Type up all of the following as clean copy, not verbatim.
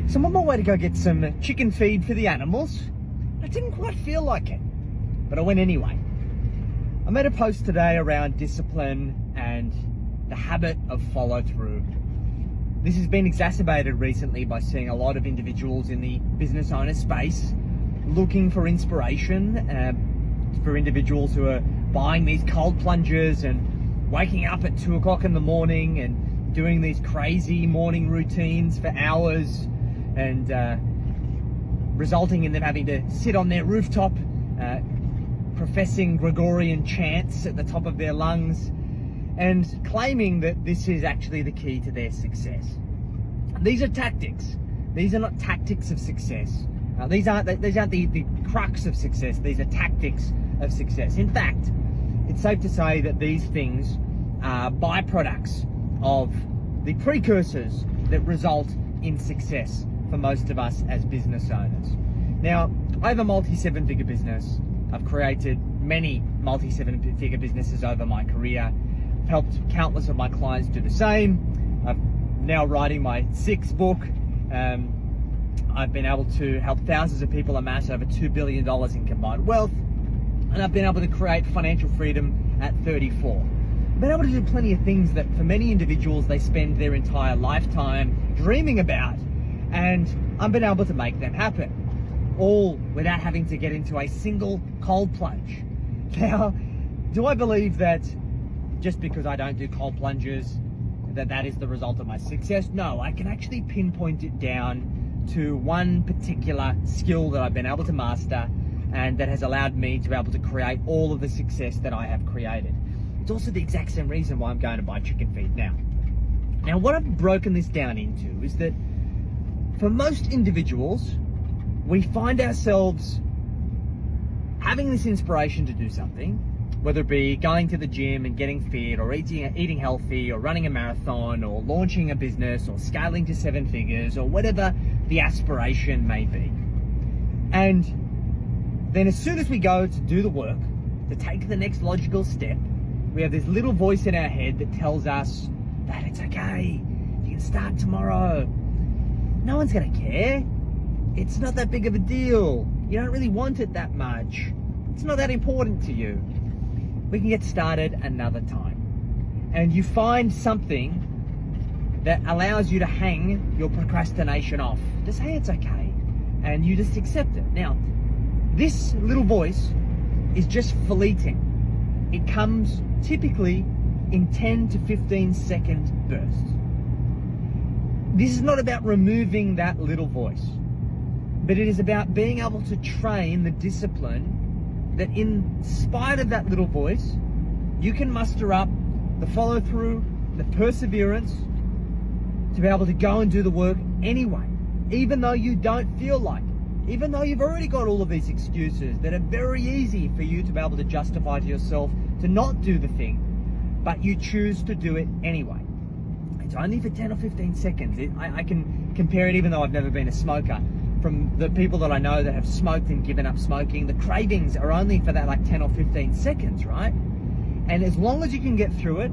So I'm on my way to go get some chicken feed for the animals. I didn't quite feel like it, but I went anyway. I made a post today around discipline and the habit of follow through. This has been exacerbated recently by seeing a lot of individuals in the business owner space looking for inspiration, for individuals who are buying these cold plunges and waking up at 2 o'clock in the morning and doing these crazy morning routines for hours, and resulting in them having to sit on their rooftop professing Gregorian chants at the top of their lungs and claiming that this is actually the key to their success. These are tactics. These are not tactics of success. These aren't the crux of success. These are tactics of success. In fact, it's safe to say that these things are byproducts of the precursors that result in success for most of us as business owners. Now, I have a multi-seven-figure business. I've created many multi-seven-figure businesses over my career. I've helped countless of my clients do the same. I'm now writing my 6th book. I've been able to help thousands of people amass over $2 billion in combined wealth. And I've been able to create financial freedom at 34. I've been able to do plenty of things that for many individuals they spend their entire lifetime dreaming about. And I've been able to make them happen, all without having to get into a single cold plunge. Now, do I believe that just because I don't do cold plunges, that is the result of my success? No, I can actually pinpoint it down to one particular skill that I've been able to master and that has allowed me to be able to create all of the success that I have created. It's also the exact same reason why I'm going to buy chicken feed now. Now, what I've broken this down into is that for most individuals, we find ourselves having this inspiration to do something, whether it be going to the gym and getting fit, or eating healthy, or running a marathon, or launching a business, or scaling to 7 figures, or whatever the aspiration may be. And then as soon as we go to do the work, to take the next logical step, we have this little voice in our head that tells us that it's okay, you can start tomorrow. No one's gonna care. It's not that big of a deal. You don't really want it that much. It's not that important to you. We can get started another time. And you find something that allows you to hang your procrastination off. Just say it's okay. And you just accept it. Now, this little voice is just fleeting. It comes typically in 10 to 15 second bursts. This is not about removing that little voice, but it is about being able to train the discipline that in spite of that little voice, you can muster up the follow through, the perseverance to be able to go and do the work anyway, even though you don't feel like it, even though you've already got all of these excuses that are very easy for you to be able to justify to yourself to not do the thing, but you choose to do it anyway. It's only for 10 or 15 seconds. I can compare it, even though I've never been a smoker, from the people that I know that have smoked and given up smoking. The cravings are only for that like 10 or 15 seconds, right? And as long as you can get through it,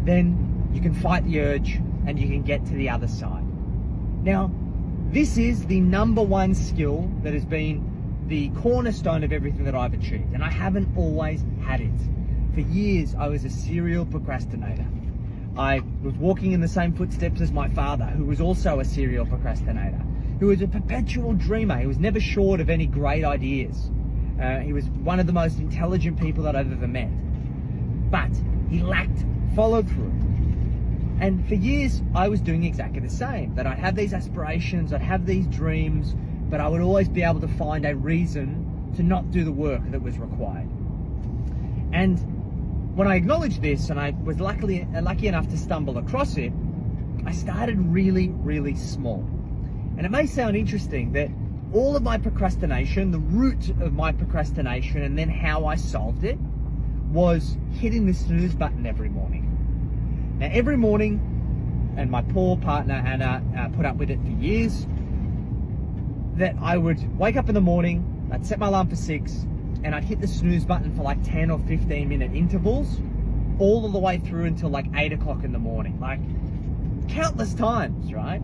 then you can fight the urge and you can get to the other side. Now, this is the number one skill that has been the cornerstone of everything that I've achieved. And I haven't always had it. For years, I was a serial procrastinator. I was walking in the same footsteps as my father, who was also a serial procrastinator, who was a perpetual dreamer. He was never short of any great ideas. He was one of the most intelligent people that I've ever met. But he lacked follow through. And for years, I was doing exactly the same. That I'd have these aspirations, I'd have these dreams, but I would always be able to find a reason to not do the work that was required. And when I acknowledged this, and I was lucky enough to stumble across it, I started really, really small. And it may sound interesting that all of my procrastination, the root of my procrastination, and then how I solved it, was hitting the snooze button every morning. Now, every morning, and my poor partner Anna put up with it for years, that I would wake up in the morning, I'd set my alarm for 6, and I'd hit the snooze button for like 10 or 15 minute intervals, all the way through until like 8 o'clock in the morning, like countless times, right?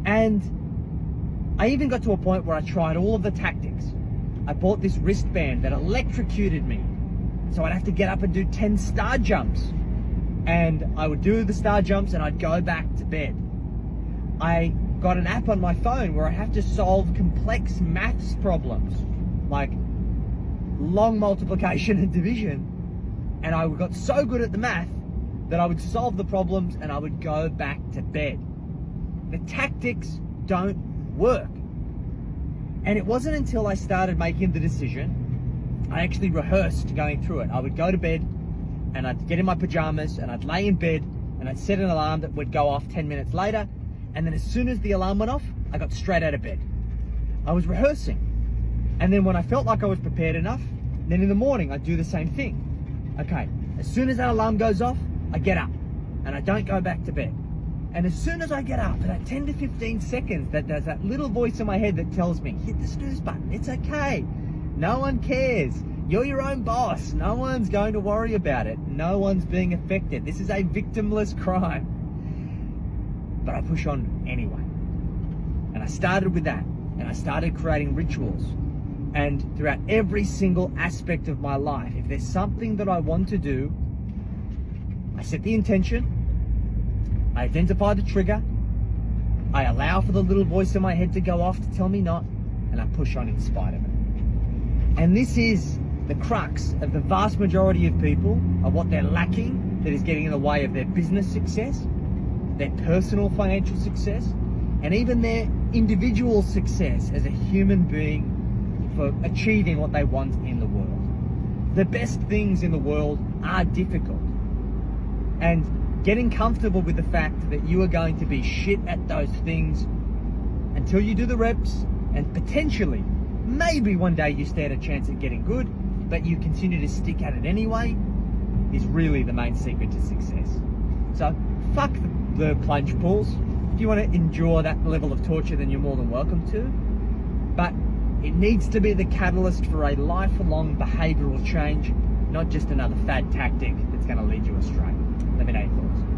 And I even got to a point where I tried all of the tactics. I bought this wristband that electrocuted me. So I'd have to get up and do 10 star jumps. And I would do the star jumps and I'd go back to bed. I got an app on my phone where I have to solve complex maths problems, like long multiplication and division. And I got so good at the math that I would solve the problems and I would go back to bed. The tactics don't work. And it wasn't until I started making the decision, I actually rehearsed going through it. I would go to bed and I'd get in my pajamas and I'd lay in bed and I'd set an alarm that would go off 10 minutes later. And then as soon as the alarm went off, I got straight out of bed. I was rehearsing. And then when I felt like I was prepared enough, then in the morning I'd do the same thing. Okay, as soon as that alarm goes off, I get up and I don't go back to bed. And as soon as I get up, for that 10 to 15 seconds, there's that little voice in my head that tells me, hit the snooze button, it's okay. No one cares. You're your own boss. No one's going to worry about it. No one's being affected. This is a victimless crime. But I push on anyway. And I started with that. And I started creating rituals. And throughout every single aspect of my life, if there's something that I want to do, I set the intention, I identify the trigger, I allow for the little voice in my head to go off to tell me not, and I push on in spite of it. And this is the crux of the vast majority of people, of what they're lacking that is getting in the way of their business success, their personal financial success, and even their individual success as a human being for achieving what they want in the world. The best things in the world are difficult. And getting comfortable with the fact that you are going to be shit at those things until you do the reps, and potentially, maybe one day you stand a chance at getting good, but you continue to stick at it anyway, is really the main secret to success. So fuck the plunge pools. If you want to endure that level of torture, then you're more than welcome to. But it needs to be the catalyst for a lifelong behavioral change, not just another fad tactic that's going to lead you astray. Let me know your thoughts.